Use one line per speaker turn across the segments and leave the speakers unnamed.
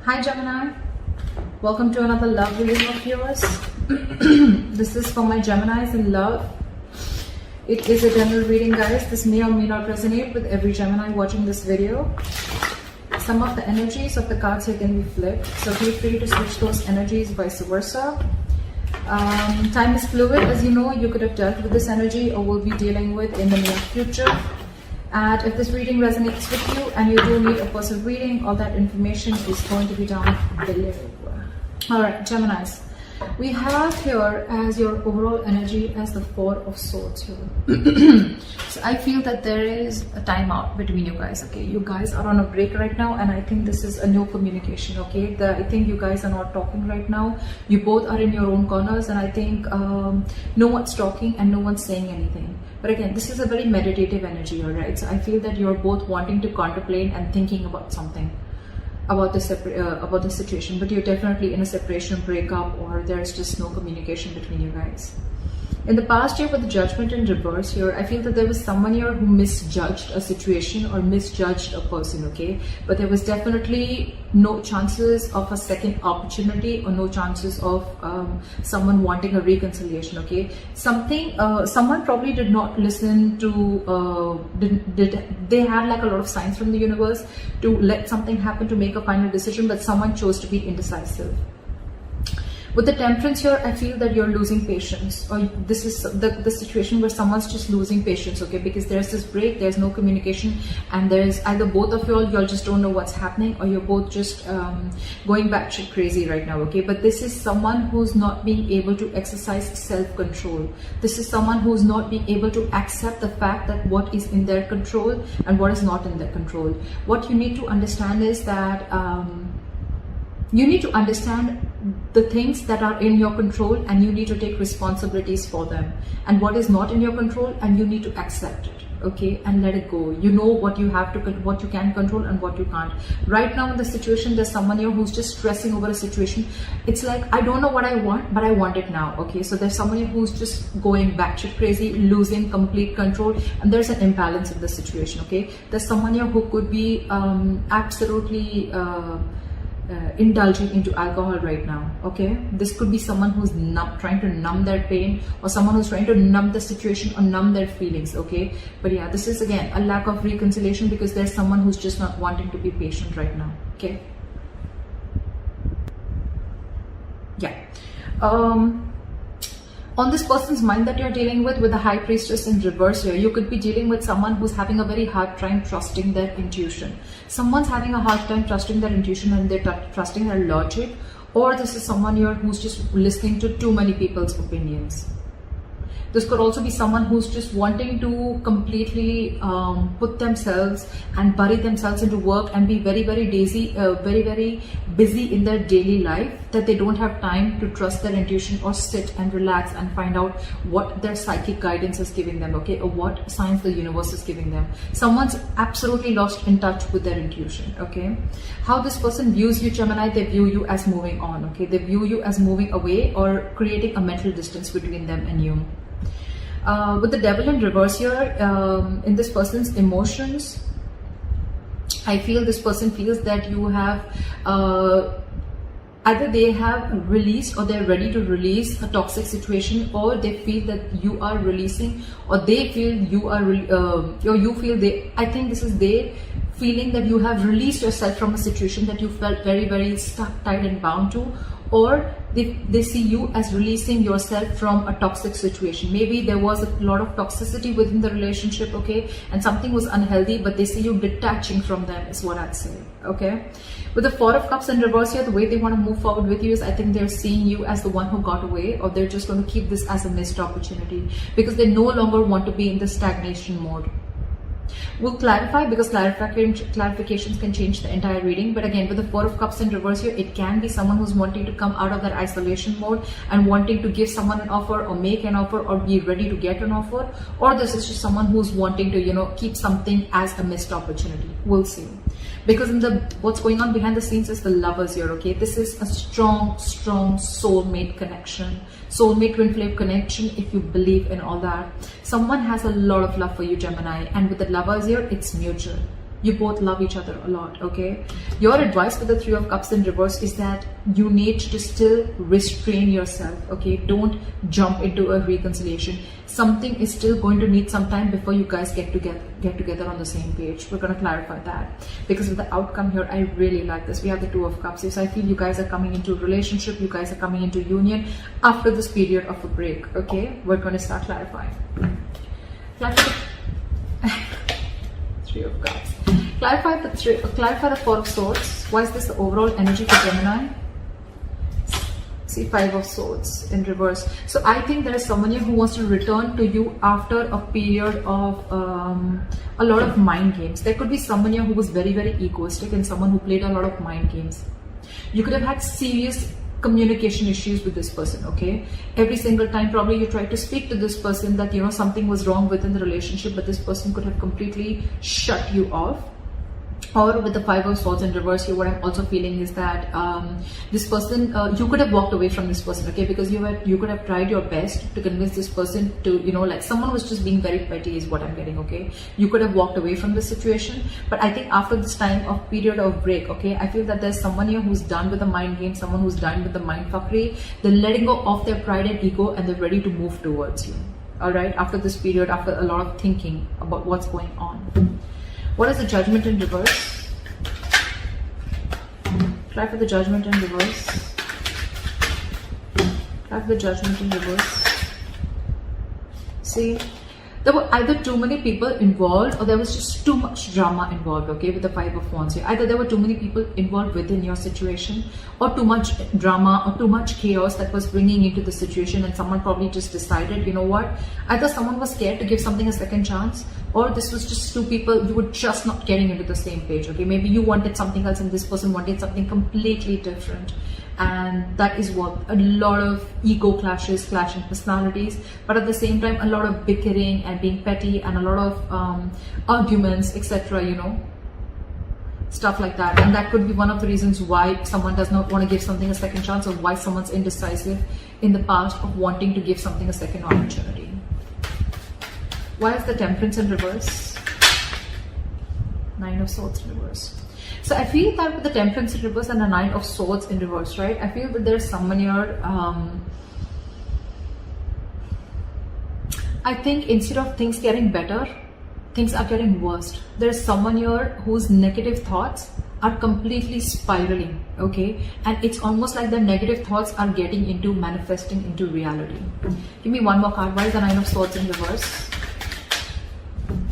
Hi Gemini, welcome to another love reading of yours. This is for my Geminis in love. It is a general reading, guys. This may or may not resonate with every Gemini watching this video. Some of the energies of the cards here can be flipped, so feel free to switch those energies, vice versa. Time is fluid, as you know. You could have dealt with this energy or will be dealing with in the near future. And if this reading resonates with you and you do need a personal reading, all that information is going to be down below. Alright, Geminis. We have here as your overall energy as the Four of Swords here. So I feel that there is a timeout between you guys, okay? You guys are on a break right now, and I think this is a no communication, okay? I think you guys are not talking right now. You both are in your own corners, and I think no one's talking and no one's saying anything. But again, this is a very meditative energy, alright? So I feel that you're both wanting to contemplate and thinking about something. About the situation, but you're definitely in a separation, breakup, or there's just no communication between you guys. In the past year, with the Judgment in reverse here, I feel that there was someone here who misjudged a situation or misjudged a person, okay? But there was definitely no chances of a second opportunity or no chances of someone wanting a reconciliation, okay? Someone probably did not listen to, they had like a lot of signs from the universe to let something happen, to make a final decision, but someone chose to be indecisive. With the Temperance here, I feel that you're losing patience, or this is the situation where someone's just losing patience, okay? Because there's this break, there's no communication, and there's either both of y'all just don't know what's happening, or you're both just going batshit crazy right now, okay? But this is someone who's not being able to exercise self-control. This is someone who's not being able to accept the fact that what is in their control and what is not in their control. What you need to understand is that you need to understand the things that are in your control, and you need to take responsibilities for them, and what is not in your control, and you need to accept it, okay, and let it go. You know what you have to, what you can control and what you can't. Right now in the situation, there's someone here who's just stressing over a situation. It's like, I don't know what I want, but I want it now, okay? So there's someone here who's just going batshit crazy, losing complete control, and there's an imbalance in the situation, okay? There's someone here who could be absolutely indulging into alcohol right now, okay? This could be someone who's trying to numb their pain, or someone who's trying to numb the situation or numb their feelings, okay? But yeah, this is again a lack of reconciliation, because there's someone who's just not wanting to be patient right now, okay? Yeah. On this person's mind that you're dealing with the High Priestess in reverse here, you could be dealing with someone who's having a very hard time trusting their intuition. Someone's having a hard time trusting their intuition, and they're trusting their logic, or this is someone here who's just listening to too many people's opinions. This could also be someone who's just wanting to completely put themselves and bury themselves into work and be very, very busy in their daily life, that they don't have time to trust their intuition or sit and relax and find out what their psychic guidance is giving them, okay, or what signs the universe is giving them. Someone's absolutely lost in touch with their intuition, okay? How this person views you, Gemini, they view you as moving on, okay? They view you as moving away or creating a mental distance between them and you. With the Devil in reverse here, in this person's emotions, I feel this person feels that you have either they have released, or they're ready to release a toxic situation, or they feel that you are releasing, or they feel you are or you feel they, I think this is they feeling that you have released yourself from a situation that you felt very, very stuck, tied and bound to, or they see you as releasing yourself from a toxic situation. Maybe there was a lot of toxicity within the relationship, okay, and something was unhealthy, but they see you detaching from them, is what I'd say, okay? With the Four of Cups in reverse here, the way they want to move forward with you is, I think they're seeing you as the one who got away, or they're just going to keep this as a missed opportunity, because they no longer want to be in the stagnation mode. We'll clarify, because clarifications can change the entire reading. But again, with the Four of Cups in reverse here, it can be someone who's wanting to come out of that isolation mode and wanting to give someone an offer, or make an offer, or be ready to get an offer, or this is just someone who's wanting to, you know, keep something as a missed opportunity. We'll see. Because in what's going on behind the scenes is the Lovers here, okay? This is a strong soulmate connection, soulmate twin flame connection, if you believe in all that. Someone has a lot of love for you, Gemini, and with the Lovers here, it's mutual. You both love each other a lot, okay? Your advice for the Three of Cups in reverse is that you need to still restrain yourself, okay? Don't jump into a reconciliation. Something is still going to need some time before you guys get together on the same page. We're going to clarify that, because with the outcome here, I really like this. We have the Two of Cups. So I feel you guys are coming into a relationship. You guys are coming into union after this period of a break, okay? We're going to start clarifying. Three of Cups. Clarify the Four of Swords. Why is this the overall energy for Gemini? See, Five of Swords in reverse. So I think there is someone here who wants to return to you after a period of a lot of mind games. There could be someone here who was very, very egoistic and someone who played a lot of mind games. You could have had serious communication issues with this person, okay? Every single time probably you tried to speak to this person that, you know, something was wrong within the relationship, but this person could have completely shut you off. Or with the Five of Swords in reverse here, what I'm also feeling is that this person, you could have walked away from this person, okay? Because you could have tried your best to convince this person to, you know, like someone was just being very petty is what I'm getting, okay? You could have walked away from this situation. But I think after this time of period of break, okay, I feel that there's someone here who's done with the mind game, someone who's done with the mind fuckery. They're letting go of their pride and ego and they're ready to move towards you, all right? After this period, after a lot of thinking about what's going on. What is the Judgment in reverse? Try for the Judgment in reverse. Try for the Judgment in reverse. See, there were either too many people involved or there was just too much drama involved, okay, with the Five of Wands here. Either there were too many people involved within your situation or too much drama or too much chaos that was bringing into the situation, and someone probably just decided, you know what, either someone was scared to give something a second chance, or this was just two people, you were just not getting into the same page, okay? Maybe you wanted something else and this person wanted something completely different. And that is what a lot of ego clashes, clashing personalities, but at the same time a lot of bickering and being petty and a lot of arguments, etc., you know, stuff like that. And that could be one of the reasons why someone does not want to give something a second chance, or why someone's indecisive in the past of wanting to give something a second opportunity. Why is the Temperance in reverse? Nine of Swords in reverse. So I feel that with the Temperance in reverse and the Nine of Swords in reverse, right? I feel that there's someone here, I think instead of things getting better, things are getting worse. There's someone here whose negative thoughts are completely spiraling, okay? And it's almost like the negative thoughts are getting into manifesting into reality. Give me one more card. Why is the Nine of Swords in reverse?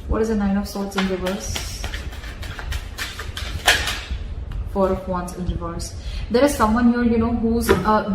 What is the Nine of Swords in reverse? Four of Wands in reverse. There is someone here, you know, who's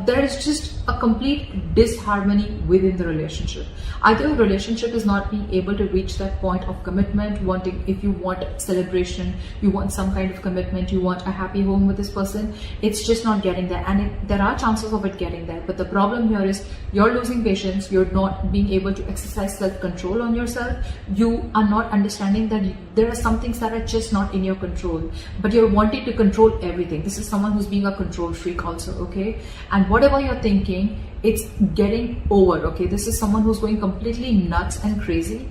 there is just a complete disharmony within the relationship. Either the relationship is not being able to reach that point of commitment, wanting, if you want celebration, you want some kind of commitment, you want a happy home with this person, it's just not getting there. And there are chances of it getting there, but the problem here is you're losing patience, you're not being able to exercise self-control on yourself, you are not understanding that there are some things that are just not in your control, but you're wanting to control everything. This is someone who's being a control freak also, okay? And whatever you're thinking, it's getting over, okay? This is someone who's going completely nuts and crazy,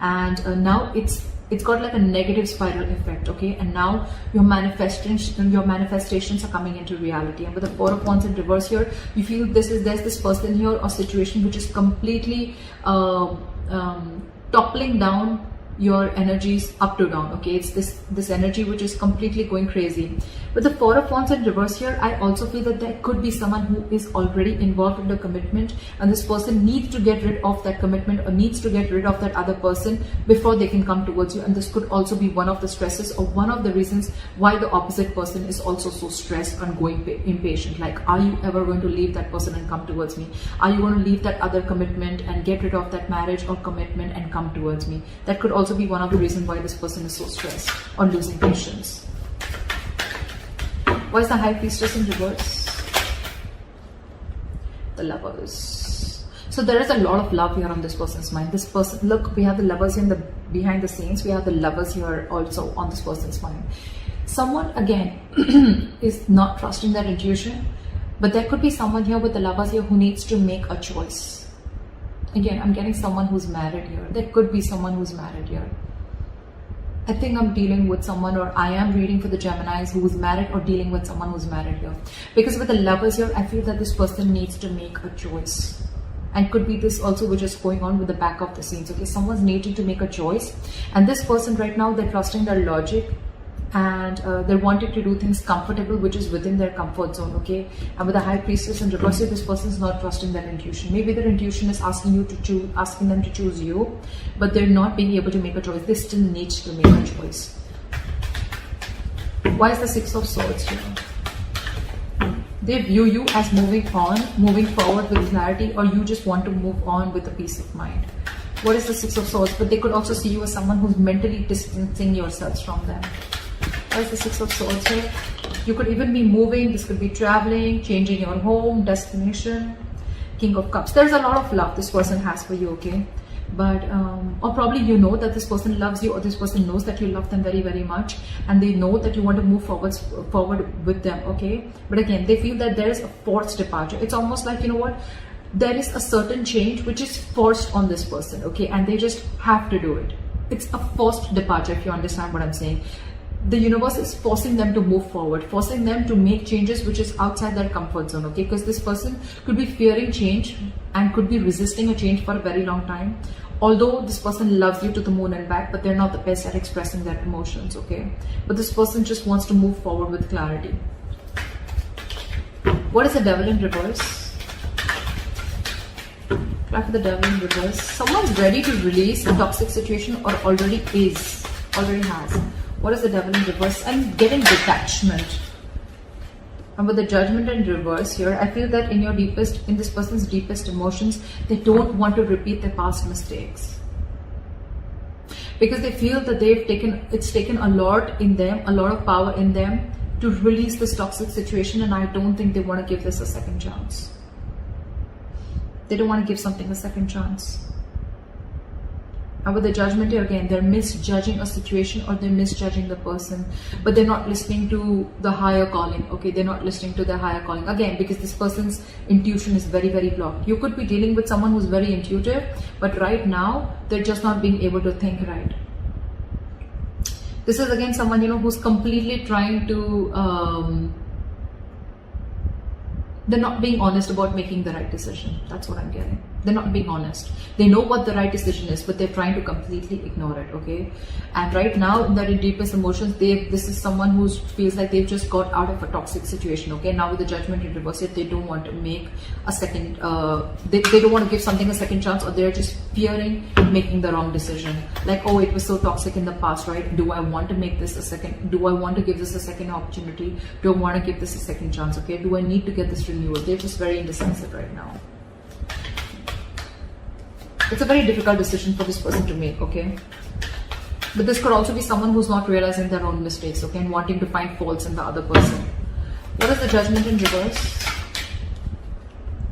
and now it's got like a negative spiral effect, okay? And now your manifestations are coming into reality. And with the Four of Wands in reverse here, you feel there's this person here or situation which is completely toppling down your energies up to down, okay? It's this energy which is completely going crazy. With the Four of Wands in reverse here, I also feel that there could be someone who is already involved in the commitment, and this person needs to get rid of that commitment or needs to get rid of that other person before they can come towards you. And this could also be one of the stresses or one of the reasons why the opposite person is also so stressed and going impatient. Like, are you ever going to leave that person and come towards me? Are you going to leave that other commitment and get rid of that marriage or commitment and come towards me? That could also be one of the reasons why this person is so stressed or losing patience. Why is the High Priestess in reverse? The Lovers. So there is a lot of love here on this person's mind. This person, look, we have the Lovers in the behind the scenes. We have the Lovers here also on this person's mind. Someone, again, is not trusting their intuition, but there could be someone here with the Lovers here who needs to make a choice. Again, I'm getting someone who's married here. There could be someone who's married here. I think I'm dealing with someone, or I am reading for the Geminis who's married or dealing with someone who's married here. Because with the Lovers here, I feel that this person needs to make a choice. And could be this also which is going on with the back of the scenes. Okay, someone's needing to make a choice. And this person right now, they're trusting their logic. And they're wanting to do things comfortable, which is within their comfort zone, okay? And with the High Priestess and reverse, this person is not trusting their intuition. Maybe their intuition is asking you to choose, asking them to choose you, but they're not being able to make a choice. They still need to make a choice. Why is the Six of Swords here? They view you as moving on, moving forward with clarity, or you just want to move on with a peace of mind. What is the Six of Swords? But they could also see you as someone who's mentally distancing yourselves from them. What is the Six of Swords here? You could even be moving. This could be traveling, changing your home, destination. King of Cups. There's a lot of love this person has for you, okay? But, or probably you know that this person loves you, or this person knows that you love them very, very much. And they know that you want to move forward with them, okay? But again, they feel that there is a forced departure. It's almost like, you know what? There is a certain change which is forced on this person, okay? And they just have to do it. It's a forced departure, if you understand what I'm saying. The universe is forcing them to move forward, forcing them to make changes which is outside their comfort zone, okay? Because this person could be fearing change and could be resisting a change for a very long time. Although this person loves you to the moon and back, but they're not the best at expressing their emotions, okay? But this person just wants to move forward with clarity. What is the Devil in reverse? Try for the Devil in reverse. Someone's ready to release a toxic situation, or already has. What is the Devil in reverse? I'm getting detachment. And with the Judgment in reverse here, I feel that in this person's deepest emotions, they don't want to repeat their past mistakes. Because they feel that it's taken a lot in them, a lot of power in them to release this toxic situation, and I don't think they want to give this a second chance. They don't want to give something a second chance. And with the Judgment here again, they're misjudging a situation, or they're misjudging the person, but they're not listening to the higher calling, okay? They're not listening to their higher calling. Again, because this person's intuition is very, very blocked. You could be dealing with someone who's very intuitive, but right now, they're just not being able to think right. This is again someone, you know, who's completely trying to, they're not being honest about making the right decision. That's what I'm getting. They're not being honest. They know what the right decision is, but they're trying to completely ignore it, okay? And right now, in their deepest emotions, this is someone who feels like they've just got out of a toxic situation, okay? Now with the Judgment in reverse, they don't want to make a second, they don't want to give something a second chance, or they're just fearing making the wrong decision. Like, oh, it was so toxic in the past, right? Do I want to make this a second? Do I want to give this a second opportunity? Do I want to give this a second chance, okay? Do I need to get this renewal? They're just very indecisive right now. It's a very difficult decision for this person to make, okay? But this could also be someone who's not realizing their own mistakes, okay? And wanting to find faults in the other person. What is the Judgment in reverse?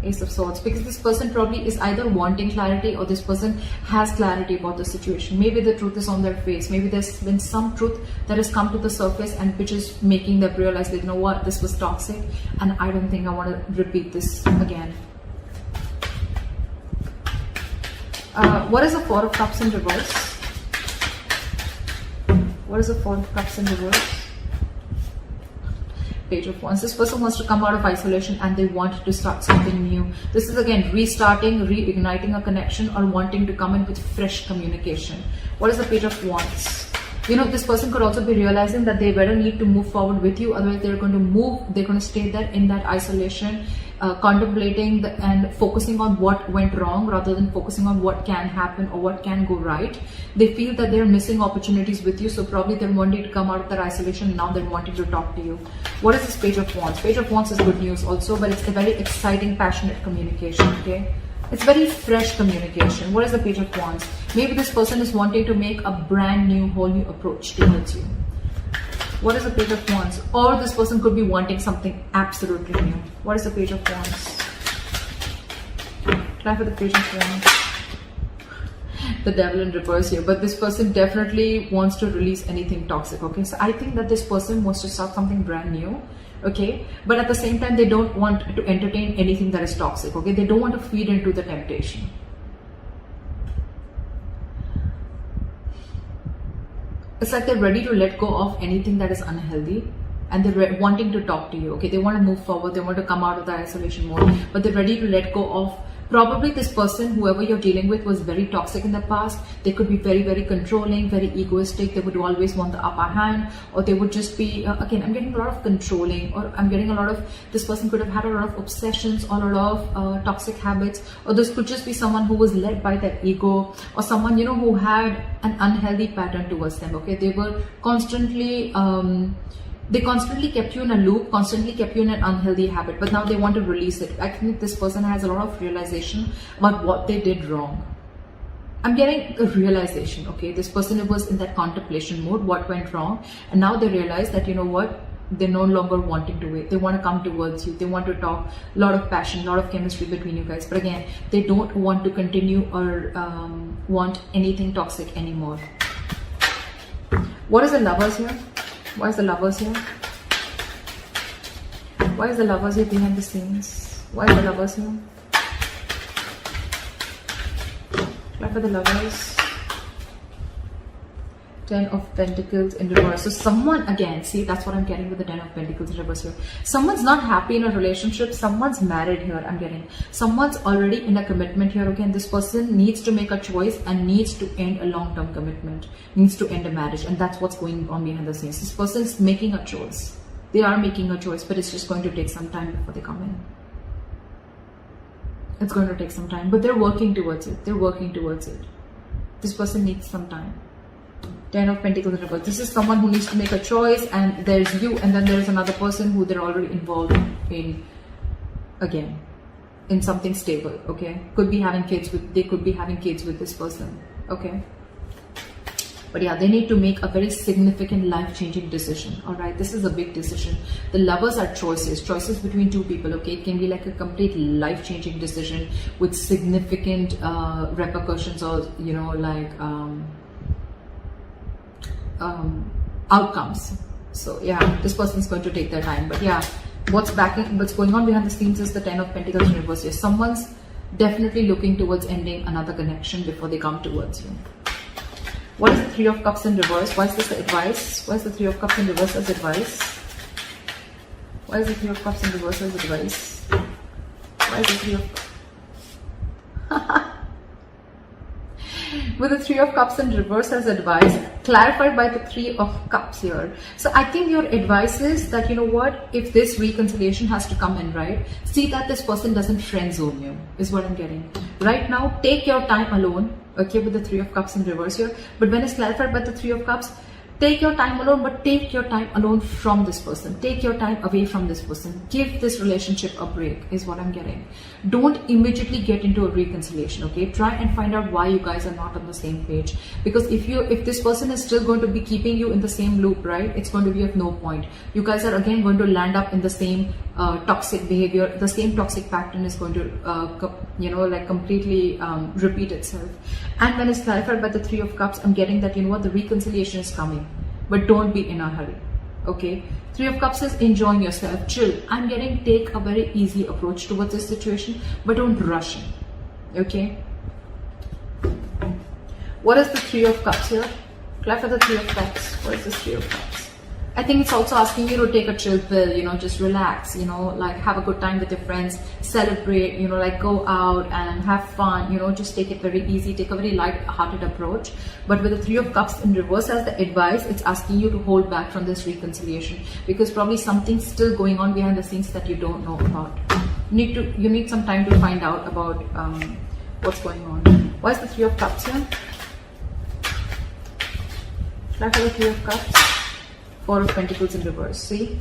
Ace of Swords. Because this person probably is either wanting clarity, or this person has clarity about the situation. Maybe the truth is on their face. Maybe there's been some truth that has come to the surface, and which is making them realize that, you know what, this was toxic, and I don't think I want to repeat this again. What is the Four of Cups in reverse? What is the Four of Cups in reverse? Page of Wands. This person wants to come out of isolation, and they want to start something new. This is again restarting, reigniting a connection, or wanting to come in with fresh communication. What is the Page of Wands? You know, this person could also be realizing that they better need to move forward with you, otherwise they're going to stay there in that isolation, contemplating and focusing on what went wrong rather than focusing on what can happen or what can go right. They feel that they're missing opportunities with you, so probably they're wanting to come out of their isolation. Now they're wanting to talk to you. What is this Page of Wands? Page of Wands is good news also, but it's a very exciting, passionate communication, okay? It's very fresh communication. What is the Page of Wands? Maybe this person is wanting to make a brand new, whole new approach towards you. What is the Page of Wands? Or this person could be wanting something absolutely new. What is the Page of Wands? Try for the Page of Wands. The Devil in reverse here. But this person definitely wants to release anything toxic, okay? So I think that this person wants to start something brand new, okay? But at the same time, they don't want to entertain anything that is toxic, okay? They don't want to feed into the temptation. It's like they're ready to let go of anything that is unhealthy, and they're wanting to talk to you. Okay, they want to move forward, they want to come out of the isolation mode, but they're ready to let go of. Probably this person, whoever you're dealing with, was very toxic in the past. They could be very, very controlling, very egoistic. They would always want the upper hand, or they would just be, again, I'm getting a lot of controlling, or I'm getting a lot of, this person could have had a lot of obsessions or a lot of toxic habits, or this could just be someone who was led by their ego, or someone, you know, who had an unhealthy pattern towards them. Okay, they were constantly, they constantly kept you in a loop, constantly kept you in an unhealthy habit, but now they want to release it. I think this person has a lot of realization about what they did wrong. I'm getting a realization, okay? This person was in that contemplation mode, what went wrong, and now they realize that, you know what, they're no longer wanting to wait. They want to come towards you. They want to talk, a lot of passion, a lot of chemistry between you guys. But again, they don't want to continue or want anything toxic anymore. What is the Lovers here? Why is the Lovers here? Why is the Lovers here behind the scenes? Why is the Lovers here? Why for the Lovers? 10 of Pentacles in reverse. So someone, again, see, that's what I'm getting with the 10 of Pentacles in reverse here. Someone's not happy in a relationship. Someone's married here, I'm getting. Someone's already in a commitment here. Okay, and this person needs to make a choice and needs to end a long-term commitment, needs to end a marriage, and that's what's going on behind the scenes. This person's making a choice. They are making a choice, but it's just going to take some time before they come in. It's going to take some time, but they're working towards it. They're working towards it. This person needs some time. 10 of Pentacles in reverse. This is someone who needs to make a choice, and there's you, and then there's another person who they're already involved in, again, in something stable. Okay, could be having kids with, they could be having kids with this person. Okay, but yeah, they need to make a very significant life-changing decision. All right, this is a big decision. The Lovers are choices between two people. Okay, it can be like a complete life-changing decision with significant repercussions, or you know, like outcomes. So yeah, this person's going to take their time, but yeah, what's going on behind the scenes is the 10 of Pentacles in reverse here. Someone's definitely looking towards ending another connection before they come towards you. What is the 3 of Cups in reverse? Why is this advice? Why is the 3 of Cups in reverse as advice? Why is the 3 of Cups in reverse as advice? Why is the 3 of with the 3 of Cups in reverse as advice, clarified by the 3 of Cups here. So I think your advice is that, you know what, if this reconciliation has to come in, right, see that this person doesn't friend zone you, is what I'm getting. Right now, take your time alone, okay, with the 3 of Cups in reverse here. But when it's clarified by the 3 of Cups, take your time alone, but take your time alone from this person. Take your time away from this person. Give this relationship a break, is what I'm getting. Don't immediately get into a reconciliation, okay? Try and find out why you guys are not on the same page. Because if this person is still going to be keeping you in the same loop, right, it's going to be of no point. You guys are again going to land up in the same toxic behavior. The same toxic pattern is going to, you know, like completely repeat itself. And when it's clarified by the 3 of Cups, I'm getting that, you know what, the reconciliation is coming. But don't be in a hurry, okay? 3 of Cups is enjoying yourself, chill. I'm getting, take a very easy approach towards this situation, but don't rush in, okay? What is the 3 of Cups here? Clap for the 3 of Cups. What is this 3 of Cups? I think it's also asking you to take a chill pill, you know, just relax, you know, like have a good time with your friends, celebrate, you know, like go out and have fun, you know, just take it very easy, take a very light-hearted approach. But with the 3 of Cups in reverse as the advice, it's asking you to hold back from this reconciliation, because probably something's still going on behind the scenes that you don't know about. You need some time to find out about what's going on. Why is the 3 of Cups here? Try for the 3 of Cups. 4 of Pentacles in reverse. See,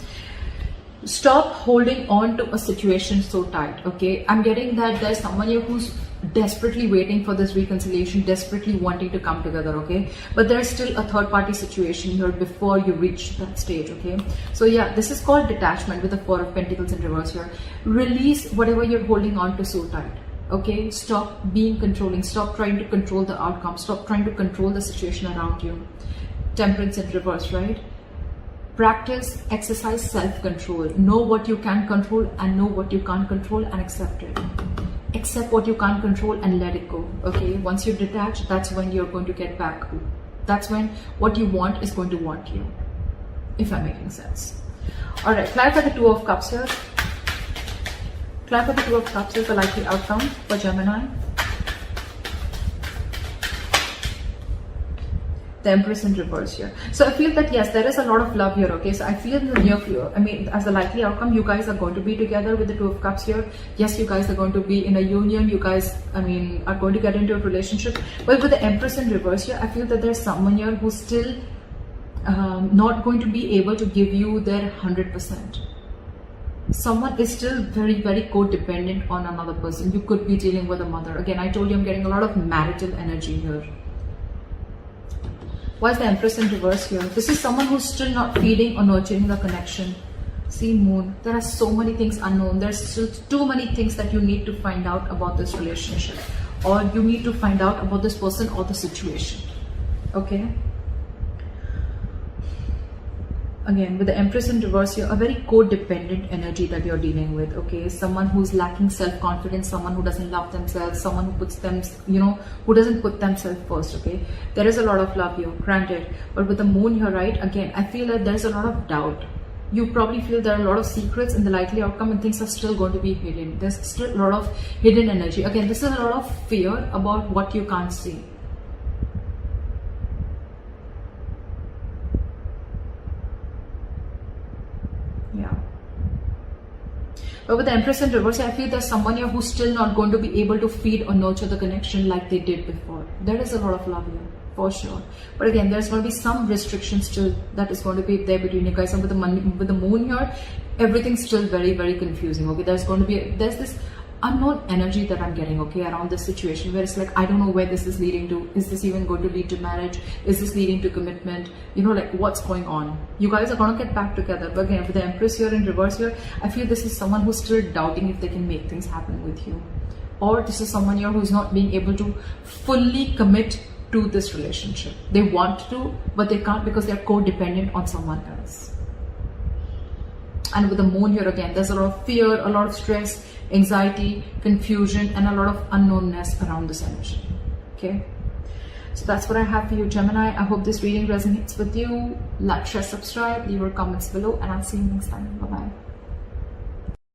stop holding on to a situation so tight, okay? I'm getting that there's someone here who's desperately waiting for this reconciliation, desperately wanting to come together, okay? But there's still a third party situation here before you reach that stage, okay? So yeah, this is called detachment with the 4 of Pentacles in reverse here. Release whatever you're holding on to so tight, okay? Stop being controlling. Stop trying to control the outcome. Stop trying to control the situation around you. Temperance in reverse, right? Practice, exercise self-control. Know what you can control and know what you can't control, and accept it. Accept what you can't control and let it go, okay? Once you detach, that's when you're going to get back. That's when what you want is going to want you, if I'm making sense. All right, clarify the Two of Cups here. Clarify the Two of Cups is the likely outcome for Gemini. The Empress in reverse here. So I feel that yes, there is a lot of love here, okay? So I feel in the near future, I mean, as the likely outcome, you guys are going to be together with the Two of Cups here. Yes, you guys are going to be in a union. You guys, I mean, are going to get into a relationship. But with the Empress in reverse here, I feel that there's someone here who's still not going to be able to give you their 100%. Someone is still very, very codependent on another person. You could be dealing with a mother. Again, I told you I'm getting a lot of marital energy here. Why is the Empress in reverse here? This is someone who's still not feeding or nurturing the connection. See, Moon, there are so many things unknown. There's still too many things that you need to find out about this relationship, or you need to find out about this person or the situation. Okay? Again, with the Empress in reverse here, a very codependent energy that you're dealing with, okay? Someone who's lacking self-confidence, someone who doesn't love themselves, someone who puts them, who doesn't put themselves first, okay? There is a lot of love here, granted. But with the Moon here, right, again, I feel that there's a lot of doubt. You probably feel there are a lot of secrets in the likely outcome and things are still going to be hidden. There's still a lot of hidden energy. Again, this is a lot of fear about what you can't see. Yeah. But with the Empress in reverse, I feel there's someone here who's still not going to be able to feed or nurture the connection like they did before. There is a lot of love here, for sure. But again, there's going to be some restrictions still that is going to be there between you guys. And with the Moon here, everything's still very, very confusing. Okay, there's this unknown energy that I'm getting, okay, around this situation, where it's like, I don't know where this is leading to. Is this even going to lead to marriage? Is this leading to commitment? Like, what's going on? You guys are going to get back together. But again, with the Empress here in reverse here, I feel this is someone who's still doubting if they can make things happen with you. Or this is someone here who's not being able to fully commit to this relationship. They want to, but they can't because they're codependent on someone else. And with the Moon here again, there's a lot of fear, a lot of stress, anxiety, confusion, and a lot of unknownness around this energy. Okay, so that's what I have for you, Gemini. I hope this reading resonates with you. Like, share, subscribe, leave your comments below, and I'll see you next time. Bye bye.